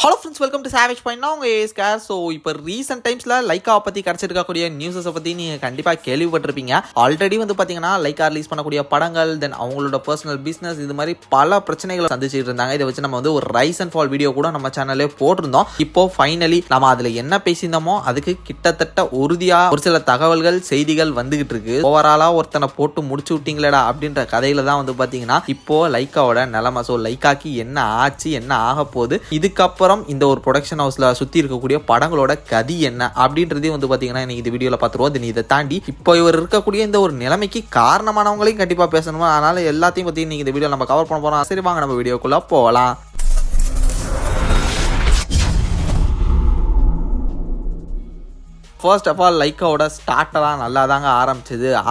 Hello friends, welcome to savage point. நான் உங்கள் ஏஸ்கார். So இப்போ ரீசெண்ட் டைம்ஸில் லைக்காவை பற்றி கிடச்சிருக்கக்கூடிய நியூஸஸை பற்றி நீங்கள் கண்டிப்பாக கேள்விப்பட்டிருப்பீங்க. ஆல்ரெடி வந்து பார்த்தீங்கன்னா லைக்கா ரிலீஸ் பண்ணக்கூடிய படங்கள், தென் அவங்களோட பர்சனல் பிஸ்னஸ், இது மாதிரி பல பிரச்சனைகளை சந்திச்சுட்டு இருந்தாங்க. இதை வச்சு நம்ம வந்து ஒரு ரைஸ் அண்ட் ஃபால் வீடியோ கூட நம்ம சேனல்லே போட்டிருந்தோம். இப்போ ஃபைனலி நம்ம அதில் என்ன பேசியிருந்தோமோ அதுக்கு கிட்டத்தட்ட உறுதியாக ஒரு சில தகவல்கள், செய்திகள் வந்துகிட்டு இருக்கு. ஓவராலாக ஒருத்தனை போட்டு முடிச்சு விட்டீங்களேடா அப்படின்ற கதையில தான் வந்து பார்த்தீங்கன்னா இப்போ லைக்காவோட நிலைமை. ஸோ லைக்காக்கு என்ன ஆச்சு, என்ன ஆக போகுது, இதுக்கப்புறம் இந்த ஒரு ப்ரொடக்ஷன் ஹவுஸ்ல சுத்தி இருக்கக்கூடிய படங்களோட கதி என்ன அப்படின்றதே வந்து பாத்தீங்கன்னா இன்னைக்கு இந்த வீடியோல பாத்துருவோம். இதை தாண்டி இப்போ இவர் இருக்கக்கூடிய இந்த ஒரு நிலைமைக்கு காரணமானவங்களையும் கண்டிப்பா பேசணுமா, அதனால எல்லாத்தையும் பத்தி இன்னைக்கு இந்த வீடியோ நம்ம கவர் பண்ண போறோம். சரி வாங்க நம்ம வீடியோக்குள்ள போகலாம். ஃபர்ஸ்ட் ஆஃப் ஆல் லைக்காவோட ஸ்டார்டெல்லாம் நல்லா தாங்க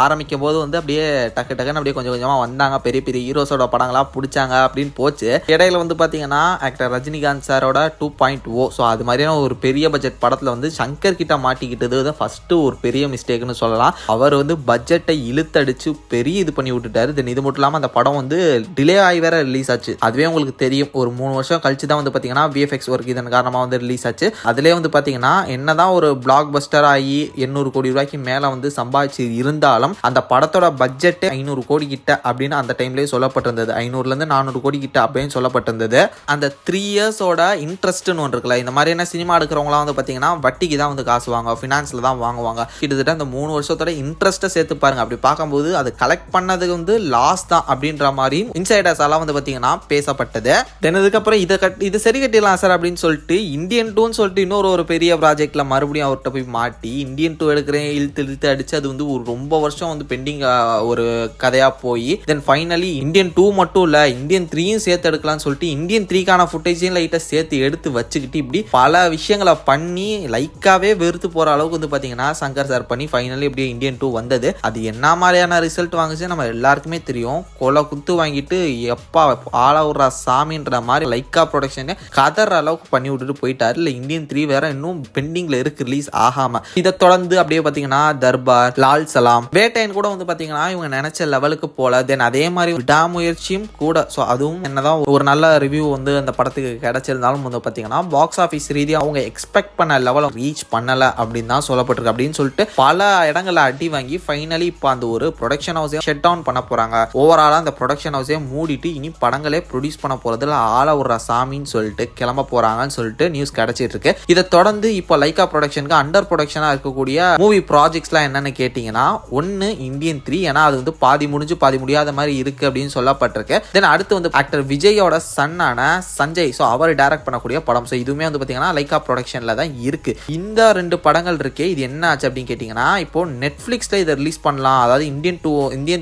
ஆரம்பிக்கும் போது வந்து அப்படியே டக்குன்னு அப்படியே கொஞ்சம் கொஞ்சமாக வந்தாங்க. பெரிய பெரிய ஹீரோஸோட படங்களாக பிடிச்சாங்க அப்படின்னு போச்சு. இடையில வந்து பார்த்தீங்கன்னா ஆக்டர் ரஜினிகாந்த் சாரோட 2.0 ஸோ அது மாதிரியான ஒரு பெரிய பட்ஜெட் படத்தில் வந்து சங்கர் கிட்ட மாட்டிக்கிட்டது தான் ஃபஸ்ட்டு ஒரு பெரிய மிஸ்டேக்னு சொல்லலாம். அவர் வந்து பட்ஜெட்டை இழுத்தடிச்சு பெரிய இது பண்ணி விட்டுட்டாரு. தென் இது மட்டும் இல்லாமல் அந்த படம் வந்து டிலே ஆகி வேற ரிலீஸ் ஆச்சு. அதுவே உங்களுக்கு தெரியும், ஒரு 3 வருஷம் கழிச்சு தான் வந்து பார்த்தீங்கன்னா விஎஃப்எக்ஸ் ஒர்க் இதன் காரணமாக வந்து ரிலீஸ் ஆச்சு. அதிலே வந்து பார்த்தீங்கன்னா என்னதான் ஒரு பிளாக் பஸ்டர் ஆகி 800 கோடி ரூபாய்க்கு மேல வந்து சம்பாதிச்சு இருந்தாலும் அந்த படத்தோட பட்ஜெட் 500 கோடி கிட்ட அப்படின்னு அந்த டைம்லயே சொல்லப்பட்டிருந்தது. 500ல இருந்து 400 கோடி கிட்ட அப்படின்னு சொல்லப்பட்டிருந்தது. அந்த 3 இயர்ஸோட இன்ட்ரெஸ்ட்னு ஒன்று இருக்குல்ல, இந்த மாதிரியான சினிமா எடுக்கிறவங்களாம் வந்து பார்த்தீங்கன்னா வட்டிக்கு தான் வந்து காசு வாங்க, ஃபினான்ஸில் தான் வாங்குவாங்க. கிட்டத்தட்ட அந்த 3 வருஷத்தோட இன்ட்ரெஸ்ட்டை சேர்த்து பாருங்க. அப்படி பார்க்கும்போது அது கலெக்ட் பண்ணது வந்து லாஸ் தான் அப்படின்ற மாதிரி இன்சைடர்ஸ் எல்லாம் வந்து பார்த்தீங்கன்னா பேசப்பட்டது. தென் இதுக்கப்புறம் இது சரி கட்டிடலாம் சார் அப்படின்னு சொல்லிட்டு இந்தியன் 2ன்னு சொல்லிட்டு இன்னொரு பெரிய ப்ராஜெக்ட்ல மறுபடியும் அவர்கிட்ட போய் மாட்டி இந்தியன் 2 எடுக்கிறேன் இழுத்து அடிச்சு அது வந்து ஒரு ரொம்ப வருஷம் வந்து பெண்டிங் ஒரு கதையா போய் தென் ஃபைனலி இந்தியன் 2 மட்டும் இல்ல இந்தியன் 3யும் சேர்த்து எடுக்கலாம்னு சொல்லிட்டு இந்தியன் 3க்கான ஃபுட்டேஜையும் லைட்டா சேர்த்து எடுத்து வச்சுக்கிட்டு இப்படி பல விஷயங்களை பண்ணி லைக்காவே வெறுத்து போற அளவுக்கு வந்து பாத்தீங்கன்னா சங்கர் சார் பண்ணி ஃபைனலி இப்படியே இந்தியன் 2 வந்தது. அது என்ன மாதிரியான ரிசல்ட் வாங்குச்சு நம்ம எல்லாருக்குமே தெரியும். கொலை குத்து வாங்கிட்டு எப்பா ஆளவுறா சாமின்ற மாதிரி லைக்கா ப்ரொடக்ஷன் கதற அளவுக்கு பண்ணி விட்டுட்டு போயிட்டாரு. இல்ல இந்தியன் 3 வேற இன்னும் பெண்டிங்ல இருக்கு, ரிலீஸ் ஆகாம. இதை தொடர்ந்து அப்படியே பாத்தீங்கன்னா தர்பார், லால் சலாம், வேட்டையன் கூட வந்து பாத்தீங்கன்னா இவங்க நினைச்ச லெவலுக்கு போல. தென் அதே மாதிரி விடாமுயற்சியும் கூட. ஸோ அதுவும் என்னதான் ஒரு நல்ல ரிவ்யூ வந்து அந்த படத்துக்கு கிடைச்சிருந்தாலும் வந்து பாத்தீங்கன்னா பாக்ஸ் ஆஃபீஸ் ரீதியாக அவங்க எக்ஸ்பெக்ட் பண்ண லெவல் ரீச் பண்ணல அப்படின்னு தான் சொல்லப்பட்டிருக்கு. அப்படின்னு சொல்லிட்டு பல இடங்களை அடி வாங்கி ஃபைனலி இப்போ அந்த ஒரு ப்ரொடக்ஷன் ஹவுஸே ஷட் டவுன் பண்ண போறாங்க. ஓவராலா அந்த ப்ரொடக்ஷன் ஹவுஸே மூடிட்டு இனி படங்களே ப்ரொடியூஸ் பண்ண போறதுல ஆள ஒரு சாமின்னு சொல்லிட்டு கிளம்ப போறாங்கன்னு சொல்லிட்டு நியூஸ் கிடைச்சிட்டு இருக்கு. இதை தொடர்ந்து இப்போ லைக்கா ப்ரொடக்ஷனுக்கு அண்டர் ப்ரொடக்ஷனா இருக்கக்கூடிய மூவி ப்ராஜெக்ட்ஸ்லாம் என்னன்னு கேட்டீங்கன்னா, ஒன்னு இந்தியன் 3, ஏன்னா அது வந்து பாதி முடிஞ்சு பாதி முடியாத மாதிரி இருக்கு அப்படின்னு சொல்லப்பட்டிருக்கு. தென் அடுத்து வந்து ஆக்டர் விஜயோட சன்னான சஞ்சய், ஸோ அவர் டைரக்ட் பண்ணக்கூடிய படம். ஸோ இதுவுமே வந்து பார்த்தீங்கன்னா லைக்கா ப்ரொடக்ஷன்ல தான் இருக்கு. இந்த 2 படங்கள் இருக்கே, இது என்ன ஆச்சு அப்படின்னு கேட்டீங்கன்னா, இப்போ நெட்ஃபிளிக்ஸ்ல இதை ரிலீஸ் பண்ணலாம், அதாவது இந்தியன்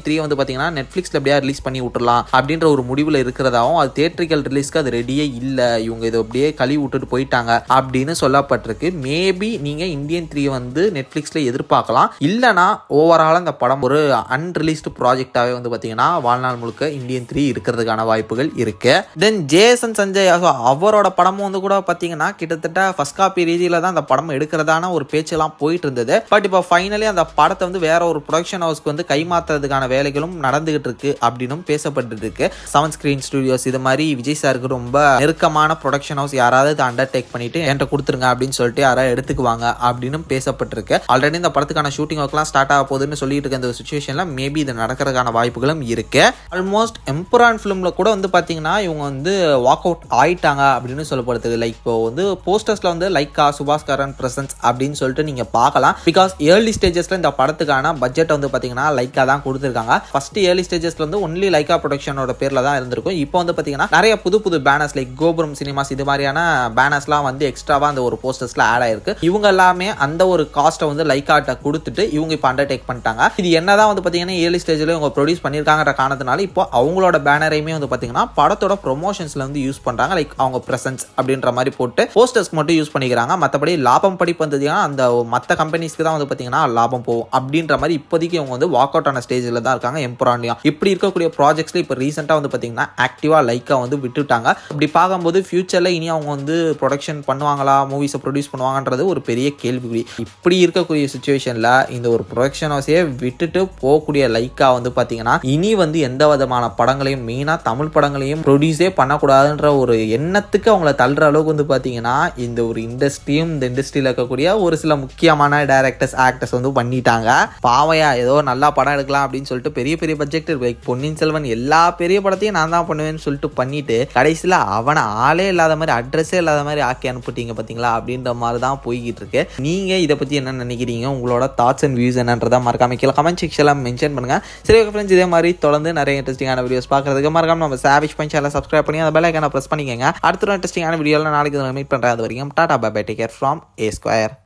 3 வந்து பார்த்தீங்கன்னா நெட்ஃபிளிக்ஸ்ல எப்படியா ரிலீஸ் பண்ணி விட்டுறலாம் அப்படின்ற ஒரு முடிவில் இருக்கிறதாவும், அது தியேட்ரிக்கல் ரிலீஸ்க்கு அது ரெடியே இல்லை, இவங்க இதை அப்படியே கழுவி விட்டுட்டு போயிட்டாங்க அப்படின்னு சொல்லப்பட்டிருக்கு. மேபி நீங்க இந்தியன் 3 வந்து நெட்ஃபிளிக்ஸ்ல எதிர்பார்க்கலாம். இல்லனா ஓவரால் அந்த படம் ஒரு அன்ரிலீஸ்டு ப்ராஜெக்டாவே வந்து பாத்தீங்கன்னா வாழ்நாள் முழுக்க இந்தியன் 3 இருக்கிறதுக்கான வாய்ப்புகள் இருக்கு. தென் ஜேசன் சஞ்சய் அவரோட படமும் வந்து கூட பாத்தீங்கன்னா கிட்டத்தட்ட ஃபர்ஸ்ட் காப்பி ரீதியில தான் அந்த படம் எடுக்கிறதான ஒரு பேச்செல்லாம் போயிட்டு இருந்தது. பட் இப்போ ஃபைனலி அந்த படத்தை வந்து வேற ஒரு ப்ரொடக்ஷன் ஹவுஸ்க்கு வந்து கைமாத்துறதுக்கான வேலைகளும் நடந்துகிட்டு இருக்கு அப்படின்னு பேசப்பட்டு இருக்கு. 7 ஸ்கிரீன் ஸ்டுடியோஸ் இது மாதிரி விஜய் சாருக்கு ரொம்ப நெருக்கமான ப்ரொடக்ஷன் ஹவுஸ் யாராவது இதை அண்டர்டேக் பண்ணிட்டு என்கிட்ட கொடுத்துருங்க அப்படின்னு சொல்லிட்டு யாராவது எடுத்துக்குவாங்க அப்படின்னு பேசப்பட்டிருக்கு. ஆல்ரெடி இந்த படத்துக்கான ஷூட்டிங் ஒர்க்லாம் ஸ்டார்ட் ஆக போகுதுன்னு சொல்லிட்டு இருக்க இந்த சிச்சுவேஷன்ல மேபி இது நடக்கிறதுக்கான வாய்ப்புகளும் இருக்கு. ஆல்மோஸ்ட் எம்புரான் ஃபிலிம்ல கூட வந்து பாத்தீங்கன்னா இவங்க வந்து வாக் அவுட் ஆயிட்டாங்க அப்படின்னு சொல்லப்படுது. லைக் இப்போ வந்து போஸ்டர்ஸ்ல வந்து லைக்கா சுபாஸ்கரன் பிரசன்ஸ் அப்படின்னு சொல்லிட்டு நீங்க பார்க்கலாம். பிகாஸ் ஏர்லி ஸ்டேஜஸ்ல இந்த படத்துக்கான பட்ஜெட் வந்து பாத்தீங்கன்னா லைக்கா தான் கொடுத்துருக்காங்க. ஃபர்ஸ்ட் ஏர்லி ஸ்டேஜஸ்ல வந்து ஒன்லி லைக்கா ப்ரொடக்ஷனோட பேர்ல தான் இருந்திருக்கும். இப்போ வந்து பாத்தீங்கன்னா நிறைய புது பேனர்ஸ் லைக் கோபுரம் சினிமாஸ் இது மாதிரியான பேனர்ஸ்லாம் வந்து எக்ஸ்ட்ராவா அந்த ஒரு போஸ்டர்ஸ்ல ஆட் ஆயிருக்கு. இவங்க எல்லாமே அந்த ஒரு காஸ்ட்டை வந்து லைக்காட்ட கொடுத்துட்டு இவங்க இப்போ அண்டர்டேக் பண்ணிட்டாங்க. இது என்னதான் வந்து பாத்தீங்கன்னா ஏர்லி ஸ்டேஜ்ல இவங்க ப்ரொடியூஸ் பண்ணிருக்காங்கன்ற காரணத்தினால இப்போ அவங்களோட பேனரையுமே வந்து பாத்தீங்கன்னா படத்தோட ப்ரொமோஷன்ஸ்ல வந்து யூஸ் பண்றாங்க. லைக் அவங்க பிரசன்ஸ் அப்படின்ற மாதிரி போட்டு போஸ்டர்ஸ்க்கு மட்டும் யூஸ் பண்ணிக்கிறாங்க. மற்றபடி லாபம் படி வந்ததுன்னா அந்த மற்ற கம்பெனிஸ்க்கு தான் வந்து பாத்தீங்கன்னா லாபம் போகும் அப்படின்ற மாதிரி இப்போதைக்கு இவங்க வந்து வாக் அவுட் ஆன ஸ்டேஜ்ல தான் இருக்காங்க. எம்புரான்லயும் இப்படி இருக்கக்கூடிய ப்ராஜெக்ட்ஸ்ல இப்போ ரீசெண்டா வந்து பாத்தீங்கன்னா ஆக்டிவா லைக்கா வந்து விட்டுட்டாங்க. இப்படி பார்க்கும்போது ஃபியூச்சர்ல இனி அவங்க வந்து ப்ரொடக்ஷன் பண்ணுவாங்களா, மூவிஸை ப்ரொடியூஸ் பண்ணுவாங்கன்றது ஒரு பெரிய கேள்வி கேள்வி. இப்படி இருக்கக்கூடிய சுச்சுவேஷனில் இந்த ஒரு ப்ரொடக்ஷன் ஹவுஸையே விட்டுட்டு போகக்கூடிய லைக்கா வந்து பார்த்தீங்கன்னா இனி வந்து எந்த விதமான படங்களையும் மெயினாக தமிழ் படங்களையும் ப்ரொடியூஸே பண்ணக்கூடாதுன்ற ஒரு எண்ணத்துக்கு அவங்கள தள்ளுற அளவுக்கு வந்து பார்த்தீங்கன்னா இந்த ஒரு இண்டஸ்ட்ரியும் இந்த இண்டஸ்ட்ரியில் இருக்கக்கூடிய ஒரு சில முக்கியமான டைரக்டர்ஸ் ஆக்டர்ஸ் வந்து பண்ணிட்டாங்க. பாவையா ஏதோ நல்லா படம் எடுக்கலாம் அப்படின்னு சொல்லிட்டு பெரிய பெரிய பட்ஜெக்ட் லைக் பொன்னியின் செல்வன் எல்லா பெரிய படத்தையும் நான் தான் பண்ணுவேன்னு சொல்லிட்டு பண்ணிட்டு கடைசியில் அவனை ஆளே இல்லாத மாதிரி அட்ரஸே இல்லாத மாதிரி ஆக்கி அனுப்பிட்டீங்க பார்த்தீங்களா அப்படின்ற மாதிரி தான் போய்கிட்டு இருக்கு. நீங்கள் இதை பற்றி என்ன நினைக்கிறீங்க? உங்களோட தாட்ஸ் அண்ட் வியூஸ் என்னன்றதை மறக்காம கீழே கமெண்ட் செக்ஷனில் மென்ஷன் பண்ணுங்க. சரி ஓகே ஃப்ரெண்ட்ஸ், இதே மாதிரி தொடர்ந்து நிறைய இன்ட்ரெஸ்டிங்கான வீடியோஸ் பார்க்கறதுக்கு மறக்காம நம்ம சாவிஷ் பஞ்ச் சேனலை சப்ஸ்கிரைப் பண்ணி அந்த பெல் ஐகானை ப்ரெஸ் பண்ணிக்கங்க. அடுத்த இன்ட்ரெஸ்டிங்கான வீடியோவில் நாளைக்கு மீட் பண்ணுறேன். அது வரைக்கும் tata bye bye, take care from A Square.